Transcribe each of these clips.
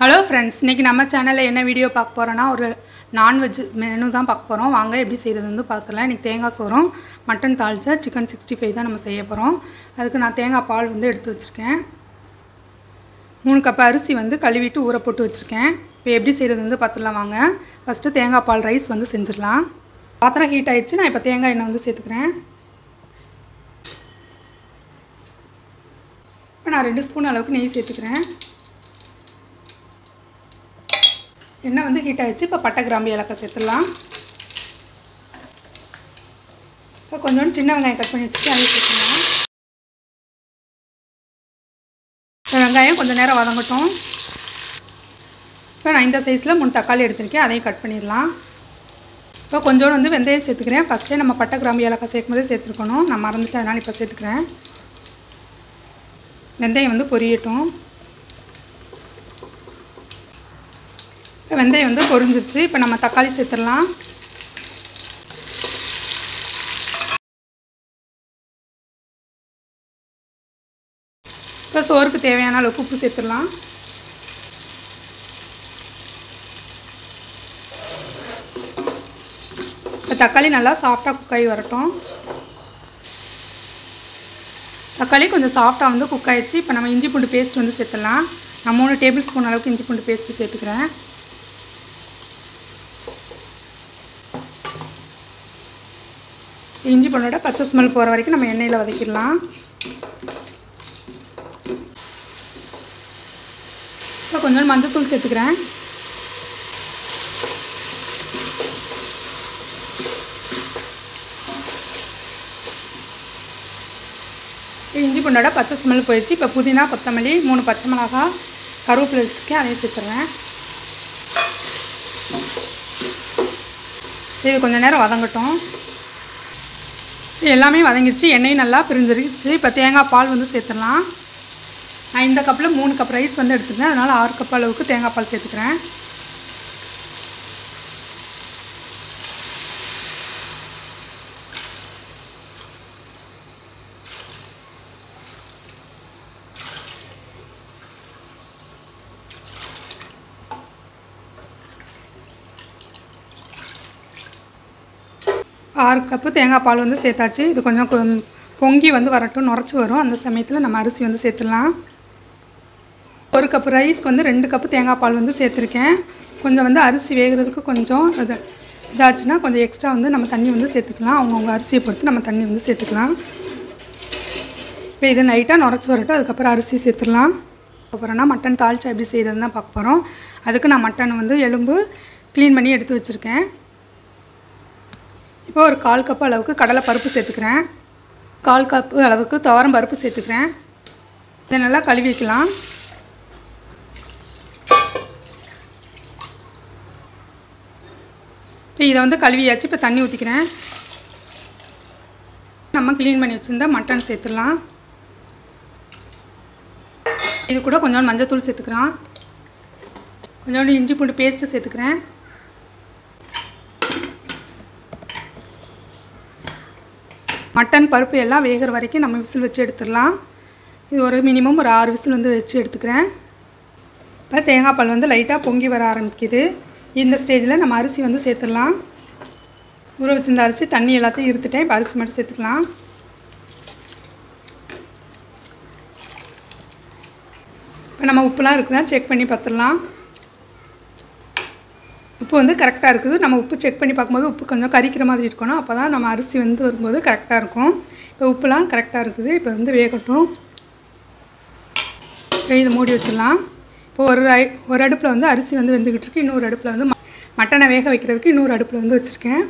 Hello friends, இன்றைக்கி நம்ம சேனலில் என்ன வீடியோ பார்க்க போகிறோன்னா ஒரு நான்வெஜ் மெனு தான் பார்க்க போகிறோம். வாங்க எப்படி செய்கிறது வந்து பார்த்துக்கலாம். இன்றைக்கி தேங்காய் சோறும் மட்டன் தாளிச்சா சிக்கன் 65 தான் நம்ம செய்ய போகிறோம். அதுக்கு நான் தேங்காய் பால் வந்து எடுத்து வச்சுருக்கேன். 3 கப் அரிசி வந்து கழுவிட்டு ஊற போட்டு வச்சுருக்கேன். இப்போ எப்படி செய்கிறது வந்து பார்த்துலாம் வாங்க. ஃபஸ்ட்டு தேங்காய் பால் ரைஸ் வந்து செஞ்சிடலாம். பாத்திரம் ஹீட் ஆகிடுச்சு. நான் இப்போ தேங்காய் எண்ணெய் வந்து சேர்த்துக்கிறேன். இப்போ நான் 2 ஸ்பூன் அளவுக்கு நெய் சேர்த்துக்கிறேன். எண்ணெய் வந்து ஹீட் ஆகிடுச்சு. இப்போ பட்டை கிராம்பு ஏலக்காய் சேர்த்துடலாம். இப்போ கொஞ்சோண்டு சின்ன வெங்காயம் கட் பண்ணி வச்சுட்டு அதையும் சேர்த்துக்கலாம். இப்போ வெங்காயம் கொஞ்சம் நேரம் வதங்கட்டும். இப்போ நான் இந்த சைஸில் 3 தக்காளி எடுத்திருக்கேன். அதையும் கட் பண்ணிடலாம். இப்போ கொஞ்சோண்டு வந்து வெந்தயம் சேர்த்துக்கிறேன். ஃபஸ்ட்டே நம்ம பட்டை கிராம்பு ஏலக்காய் சேர்க்கும் போதே சேர்த்துருக்கணும். நான் மறந்துட்டு அதனால் இப்போ சேர்த்துக்கிறேன். வெந்தயம் வந்து பொரியட்டும். வெந்தயம் வந்து பொரிஞ்சிருச்சு. இப்போ நம்ம தக்காளி சேர்த்துடலாம். இப்போ சோறுக்கு தேவையான அளவுக்கு உப்பு சேர்த்துடலாம். இப்போ தக்காளி நல்லா சாஃப்டாக குக் ஆகி வரட்டும். தக்காளி கொஞ்சம் சாஃப்டாக வந்து குக் ஆகிடுச்சு. இப்போ நம்ம இஞ்சி பூண்டு பேஸ்ட் வந்து சேர்த்துடலாம். நான் 3 டேபிள் ஸ்பூன் அளவுக்கு இஞ்சி பூண்டு பேஸ்ட்டு சேர்த்துக்கிறேன். இஞ்சி பூண்டோட பச்சை ஸ்மெல் போகிற வரைக்கும் நம்ம எண்ணெயில் வதக்கிடலாம். இப்போ கொஞ்சம் மஞ்சள் சேர்த்துக்கிறேன். இஞ்சி பூண்டோட பச்சை ஸ்மெல் போயிடுச்சு. இப்போ புதினா, கொத்தமல்லி, 3 பச்சை மிளகா, கருவேப்பிலை வச்சுருக்கேன். அதையும் சேர்த்துறேன். இது கொஞ்சம் நேரம் வதங்கட்டும். எல்லாமே வதங்கிடுச்சு. எண்ணெயும் நல்லா பிரிஞ்சிருச்சு. இப்போ தேங்காய் பால் வந்து சேர்த்துடலாம். நான் இந்த கப்பில் 3 கப் ரைஸ் வந்து எடுத்துக்கிறேன். அதனால் 6 கப் அளவுக்கு தேங்காய் பால் சேர்த்துக்கிறேன். ஆறு கப்பு தேங்காய் பால் வந்து சேர்த்தாச்சு. இது கொஞ்சம் பொங்கி வந்து வரட்டும், நுரைச்சி வரும். அந்த சமயத்தில் நம்ம அரிசி வந்து சேர்த்துடலாம். 1 கப்பு ரைஸ்க்கு வந்து 2 கப்பு தேங்காய் பால் வந்து சேர்த்துருக்கேன். கொஞ்சம் வந்து அரிசி வேகிறதுக்கு கொஞ்சம் இதாச்சுன்னா கொஞ்சம் எக்ஸ்ட்ரா வந்து நம்ம தண்ணி வந்து சேர்த்துக்கலாம். அவங்கவுங்க அரிசியை பொறுத்து நம்ம தண்ணி வந்து சேர்த்துக்கலாம். இப்போ இது நைட்டாக நுரைச்சி வரட்டும். அதுக்கப்புறம் அரிசி சேர்த்துடலாம். அப்புறம்னா மட்டன் தாளிச்சா எப்படி செய்கிறதுன்னு தான் பார்க்க போகிறோம். அதுக்கு நான் மட்டன் வந்து எலும்பு க்ளீன் பண்ணி எடுத்து வச்சுருக்கேன். இப்போ ஒரு 1/4 கப் அளவுக்கு கடலை பருப்பு சேர்த்துக்கிறேன். 1/4 கப்பு அளவுக்கு துவரம் பருப்பு சேர்த்துக்கிறேன். இதை நல்லா கழுவி வைக்கலாம். இப்போ இதை வந்து கழுவியாச்சு. இப்போ தண்ணி ஊற்றிக்கிறேன். நம்ம க்ளீன் பண்ணி வச்சுருந்தா மட்டன் சேர்த்துடலாம். இது கூட கொஞ்சோண்டு மஞ்சள் சேர்த்துக்கிறோம். கொஞ்சோண்டு இஞ்சி பூண்டு பேஸ்ட்டு சேர்த்துக்கிறேன். மட்டன் பருப்பு எல்லாம் வேகிற வரைக்கும் நம்ம விசில் வச்சு எடுத்துடலாம். இது ஒரு மினிமம் ஒரு 6 விசில் வந்து வச்சு எடுத்துக்கிறேன். இப்போ தேங்காய் பால் வந்து லைட்டாக பொங்கி வர ஆரம்பிக்குது. இந்த ஸ்டேஜில் நம்ம அரிசி வந்து சேர்த்துடலாம். ஊற வச்சிருந்த அரிசி தண்ணி எல்லாத்தையும் இருத்துட்டேன். இப்போ அரிசி மட்டும் சேர்த்துக்கலாம். இப்போ நம்ம உப்புலாம் இருக்குதா செக் பண்ணி பார்த்துடலாம். உப்பு வந்து கரெக்டாக இருக்குது. நம்ம உப்பு செக் பண்ணி பார்க்கும்போது உப்பு கொஞ்சம் கரிக்கிற மாதிரி இருக்கணும். அப்போ தான் நம்ம அரிசி வந்து வரும்போது கரெக்டாக இருக்கும். இப்போ உப்புலாம் கரெக்டாக இருக்குது. இப்போ வந்து வேகட்டும். இதை மூடி வச்சிடலாம். இப்போ ஒரு அடுப்பில் வந்து அரிசி வந்து வெந்துக்கிட்டு இருக்கு. இன்னொரு அடுப்பில் வந்து மட்டனை வேக வைக்கிறதுக்கு இன்னொரு அடுப்பில் வந்து வச்சுருக்கேன்.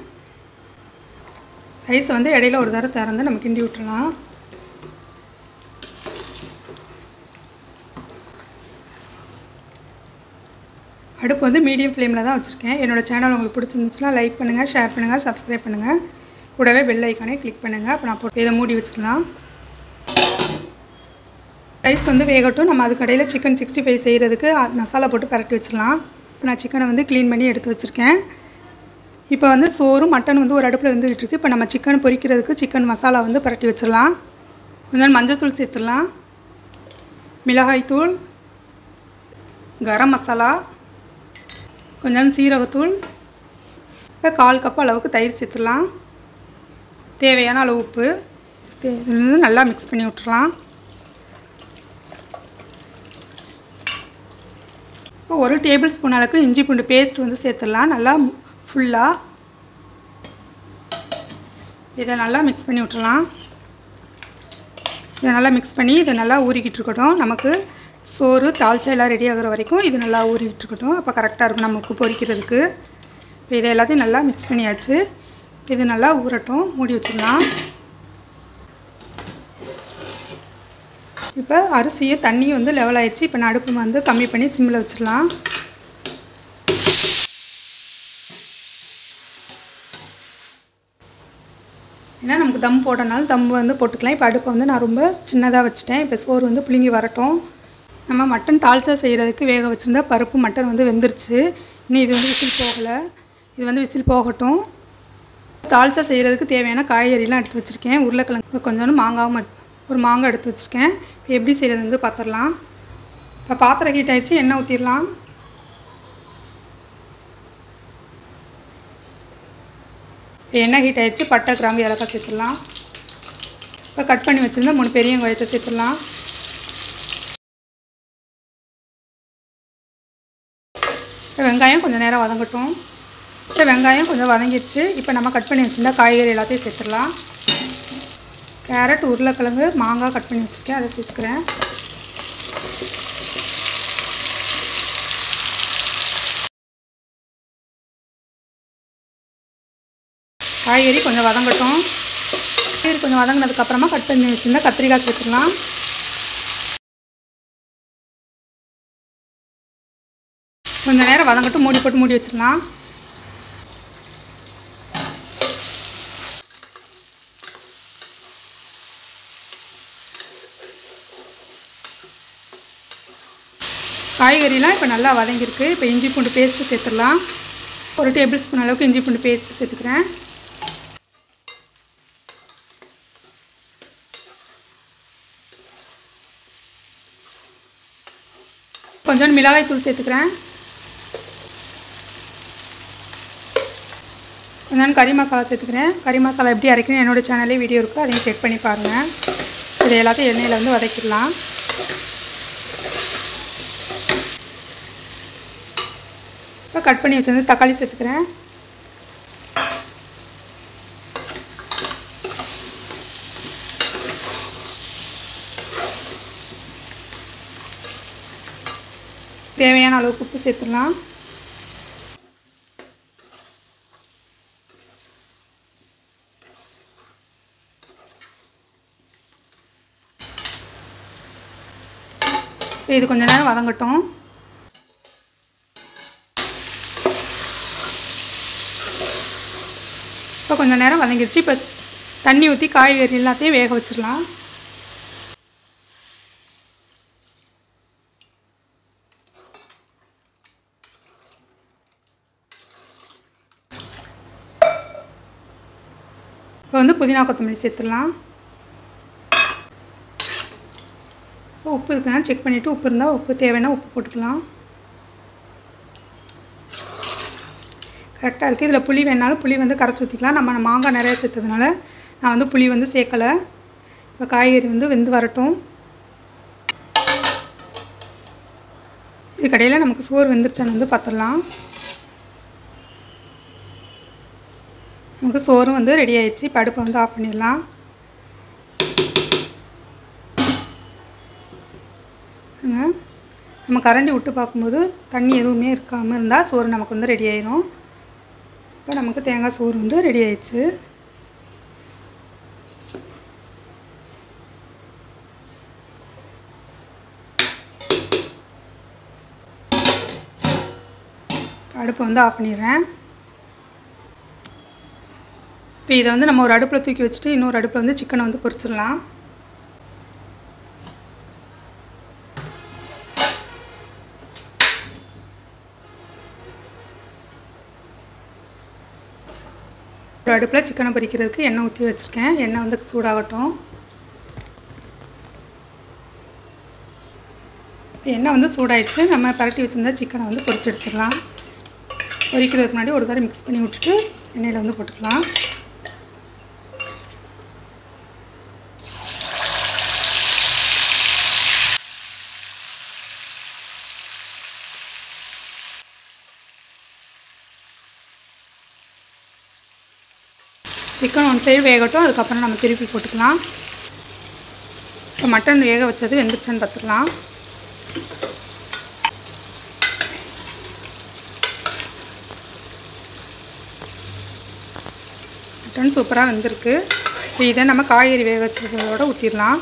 ரைஸை வந்து இடையில ஒரு தடவை திறந்து நம்ம கிண்டி விட்டுடலாம். அடுப்பு வந்து மீடியம் ஃப்ளேமில் தான் வச்சுருக்கேன். என்னோடய சேனல் உங்களுக்கு பிடிச்சிருந்துச்சுன்னா லைக் பண்ணுங்கள், ஷேர் பண்ணுங்கள், சப்ஸ்கிரைப் பண்ணுங்கள். கூடவே பெல் ஐக்கானே கிளிக் பண்ணுங்கள். அப்போ நான் போட்டு இதை மூடி வச்சுக்கலாம். ரைஸ் வந்து வேகட்டும். நம்ம அதுக்கு இடையில் சிக்கன் 65 செய்கிறதுக்கு மசாலா போட்டு பரட்டி வச்சிடலாம். இப்போ நான் சிக்கனை வந்து க்ளீன் பண்ணி எடுத்து வச்சுருக்கேன். இப்போ வந்து சோறும் மட்டன் வந்து ஒரு அடுப்பில் வந்துக்கிட்டு இருக்குது. இப்போ நம்ம சிக்கன் பொரிக்கிறதுக்கு சிக்கன் மசாலா வந்து பரட்டி வச்சிடலாம். கொஞ்சம் மஞ்சள் தூள் சேர்த்துடலாம். மிளகாய் தூள், கரம் மசாலா, கொஞ்சம் சீரகத்தூள், இப்போ 1/4 கப் அளவுக்கு தயிர் சேர்த்துடலாம். தேவையான அளவு உப்பு நல்லா மிக்ஸ் பண்ணி விட்டுறலாம். இப்போ 1 டேபிள் ஸ்பூன் அளவுக்கு இஞ்சி பூண்டு பேஸ்ட் வந்து சேர்த்துடலாம். நல்லா ஃபுல்லாக இதை நல்லா மிக்ஸ் பண்ணி விட்டுறலாம். இதை நல்லா மிக்ஸ் பண்ணி இதை நல்லா ஊறிக்கிட்டு இருக்கட்டும். நமக்கு சோறு தால்ச்சா எல்லாம் ரெடி ஆகிற வரைக்கும் இது நல்லா ஊறிக்கிட்டு இருக்கட்டும். அப்போ கரெக்டாக இருக்கும் நமக்கு பொரிக்கிறதுக்கு. இப்போ இதை எல்லாத்தையும் நல்லா மிக்ஸ் பண்ணியாச்சு. இது நல்லா ஊறட்டும், மூடி வச்சிடலாம். இப்போ அரிசியும் தண்ணியும் வந்து லெவல் ஆயிடுச்சு. இப்போ நான் அடுப்பு வந்து கம்மி பண்ணி சிம்மில் வச்சிடலாம். ஏன்னா நமக்கு தம் போட்டனாலும் தம் வந்து போட்டுக்கலாம். இப்போ அடுப்பை வந்து நான் ரொம்ப சின்னதாக வச்சுட்டேன். இப்போ சோறு வந்து புளிங்கி வரட்டும். நம்ம மட்டன் தால்ச்சா செய்கிறதுக்கு வேக வச்சுருந்தா பருப்பு மட்டன் வந்து வெந்துருச்சு. இன்னும் இது வந்து விசில் போகலை. இது வந்து விசில் போகட்டும். தால்ச்சா செய்கிறதுக்கு தேவையான காய்கறிலாம் எடுத்து வச்சுருக்கேன். உருளைக்கிழங்கு கொஞ்சோண்டு மாங்காவும் ஒரு மாங்காய் எடுத்து வச்சுருக்கேன். இப்போ எப்படி செய்கிறது வந்து பார்த்துடலாம். இப்போ பாத்திரம் ஹீட் ஆகிடுச்சு. எண்ணெய் ஊற்றிடலாம். எண்ணெய் ஹீட் ஆகிடுச்சு. பட்டை, கிராம்பு, ஏலக்காய் சேர்த்துடலாம். இப்போ கட் பண்ணி வச்சுருந்தா 3 பெரிய வெங்காயத்தை சேர்த்துடலாம். இப்போ வெங்காயம் கொஞ்சம் நேரம் வதங்கட்டும். இப்போ வெங்காயம் கொஞ்சம் வதங்கிடுச்சு. இப்போ நம்ம கட் பண்ணி வச்சுருந்தா காய்கறி எல்லாத்தையும் சேர்த்துடலாம். கேரட், உருளைக்கிழங்கு, மாங்காய் கட் பண்ணி வச்சுருக்கேன், அதை சேர்த்துக்கிறேன். காய்கறி கொஞ்சம் வதங்கட்டும். காய்கறி கொஞ்சம் வதங்கினதுக்கப்புறமா கட் பண்ணி வச்சுருந்தா கத்திரிக்காய் சேர்த்துக்கலாம். கொஞ்சம் நேரம் வதங்கட்டும். மூடி போட்டு மூடி வச்சிடலாம். காய்கறிலாம் இப்போ நல்லா வதங்கியிருக்கு. இப்போ இஞ்சி பூண்டு பேஸ்ட்டு சேர்த்துடலாம். 1 டேபிள் ஸ்பூன் அளவுக்கு இஞ்சி பூண்டு பேஸ்ட்டு சேர்த்துக்கிறேன். கொஞ்சோண்டு மிளகாய் தூள் சேர்த்துக்கிறேன். கொஞ்சோண்டு கறி மசாலா சேர்த்துக்கிறேன். கறி மசாலா எப்படி அரைக்கணும் என்னோடய சேனல்லே வீடியோ இருக்குது, அதையும் செக் பண்ணி பாருங்கள். இது எல்லாத்தையும் எண்ணெயில் வந்து வதக்கிடலாம். இப்போ கட் பண்ணி வச்சிருந்து தக்காளி சேர்த்துக்கிறேன். தேவையான அளவுக்கு உப்பு சேர்த்துடலாம். இது கொஞ்ச நேரம் வதங்கட்டும். இப்போ கொஞ்சம் நேரம் வதங்கிடுச்சு. இப்போ தண்ணி ஊற்றி காய்கறி எல்லாத்தையும் வேக வச்சிடலாம். இப்போ வந்து புதினா கொத்தமல்லி சேர்த்துடலாம். உப்பு இருக்குன்னா செக் பண்ணிவிட்டு உப்பு இருந்தால் உப்பு தேவைன்னா உப்பு போட்டுக்கலாம். கரெக்டாக இருக்குது. இதில் புளி வேணாலும் புளி வந்து கரைச்சி ஊற்றிக்கலாம். நம்ம மாங்காய் நிறையா சேர்த்ததுனால நான் வந்து புளி வந்து சேர்க்கலை. இப்போ காய்கறி வந்து வெந்து வரட்டும். இதுக்கடையில் நமக்கு சோறு வெந்துருச்சான்னு வந்து பார்த்துடலாம். நமக்கு சோறும் வந்து ரெடி ஆயிடுச்சு. இப்போ அடுப்பை வந்து ஆஃப் பண்ணிடலாம். நம்ம கரண்டி விட்டு பார்க்கும்போது தண்ணி எதுவுமே இருக்காமல் இருந்தால் சோறு நமக்கு வந்து ரெடி ஆயிடும். இப்போ நமக்கு தேங்காய் சோறு வந்து ரெடி ஆயிடுச்சு. அடுப்பை வந்து ஆஃப் பண்ணிடுறேன். இப்போ இதை வந்து நம்ம ஒரு அடுப்பில் தூக்கி வச்சுட்டு இன்னொரு அடுப்பில் வந்து சிக்கனை வந்து பொரிச்சிடலாம். ஒரு அடுப்பில் சிக்கனை பொரிக்கிறதுக்கு எண்ணெய் ஊற்றி வச்சுருக்கேன். எண்ணெய் வந்து சூடாகட்டும். எண்ணெய் வந்து சூடாயிடுச்சு. நம்ம பரட்டி வச்சுருந்தா சிக்கனை வந்து பொரிச்சு எடுத்துடலாம். பொரிக்கிறதுக்கு முன்னாடி ஒரு தடவை மிக்ஸ் பண்ணி விட்டுட்டு எண்ணெயில் வந்து போட்டுக்கலாம். சிக்கன் ஒன் சைடு வேகட்டும். அதுக்கப்புறம் நம்ம திருப்பி போட்டுக்கலாம். இப்போ மட்டன் வேக வச்சது வெந்துருச்சான்னு பார்த்துக்கலாம். மட்டன் சூப்பராக வெந்திருக்கு. இப்போ இதை நம்ம காய்கறி வேக வச்சதோடு ஊற்றிடலாம்.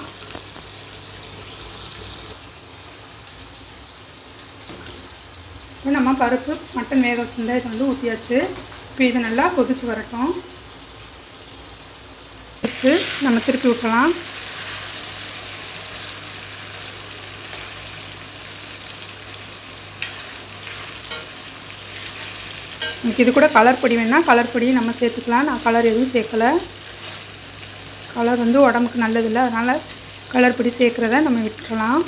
இப்போ நம்ம பருப்பு மட்டன் வேக வச்சுருந்தா இதை வந்து ஊற்றியாச்சு. இப்போ இதை நல்லா கொதிச்சு வரட்டும். வச்சு நம்ம திருப்பி விட்டுறலாம். நமக்கு இது கூட கலர் பொடி வேணால் கலர் பொடி நம்ம சேர்த்துக்கலாம். நான் கலர் எதுவும் சேர்க்கலை. கலர் வந்து உடம்புக்கு நல்லதில்லை, அதனால் கலர் பொடி சேர்க்குறத நம்ம விட்டுக்கலாம்.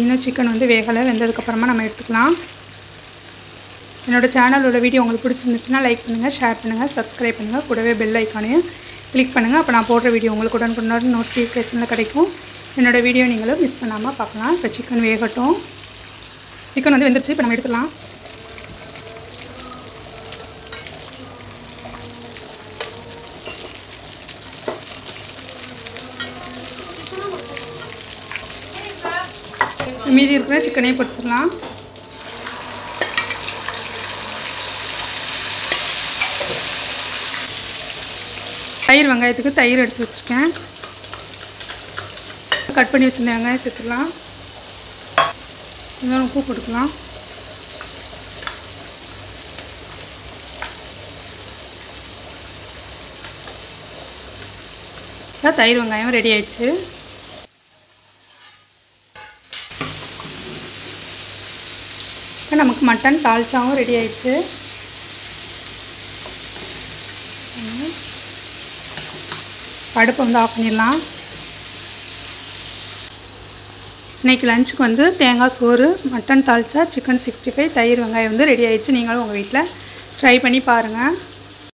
இன்னும் சிக்கன் வந்து வேகலை. வெந்ததுக்கப்புறமா நம்ம எடுத்துக்கலாம். என்னோடய சேனலோட வீடியோ உங்களுக்கு பிடிச்சிருந்துச்சுன்னா லைக் பண்ணுங்கள், ஷேர் பண்ணுங்கள், சப்ஸ்கிரைப் பண்ணுங்கள். கூடவே பெல் ஐக்கானையும் கிளிக் பண்ணுங்கள். அப்போ நான் போடுற வீடியோ உங்களுக்கு உடனுக்குடன் நோட்டிஃபிகேஷனில் கிடைக்கும். என்னோடய வீடியோ நீங்களும் மிஸ் பண்ணாமல் பார்க்கலாம். இப்போ சிக்கன் வேகட்டும். சிக்கன் வந்து வெந்துருச்சு. இப்போ நம்ம எடுத்துக்கலாம். மீதி இருக்கிற சிக்கனையும் பொரிச்சிடலாம். தயிர் வெங்காயத்துக்கு தயிர் எடுத்து வச்சுருக்கேன். கட் பண்ணி வச்சுருந்த வெங்காயம் சேர்த்துக்கலாம். கொஞ்சம் உப்பு போட்டுக்கலாம். தயிர் வெங்காயம் ரெடி ஆயிடுச்சு. இப்போ நமக்கு மட்டன் தால்ச்சாவும் ரெடி ஆயிடுச்சு. அடுப்பை வந்து ஆஃப் பண்ணிடலாம். இன்றைக்கி லஞ்சுக்கு வந்து தேங்காய் சோறு, மட்டன் தால்ச்சா, சிக்கன் 65, தயிர் வெங்காயம் வந்து ரெடி ஆயிடுச்சு. நீங்களும் உங்கள் வீட்டில் ட்ரை பண்ணி பாருங்கள்.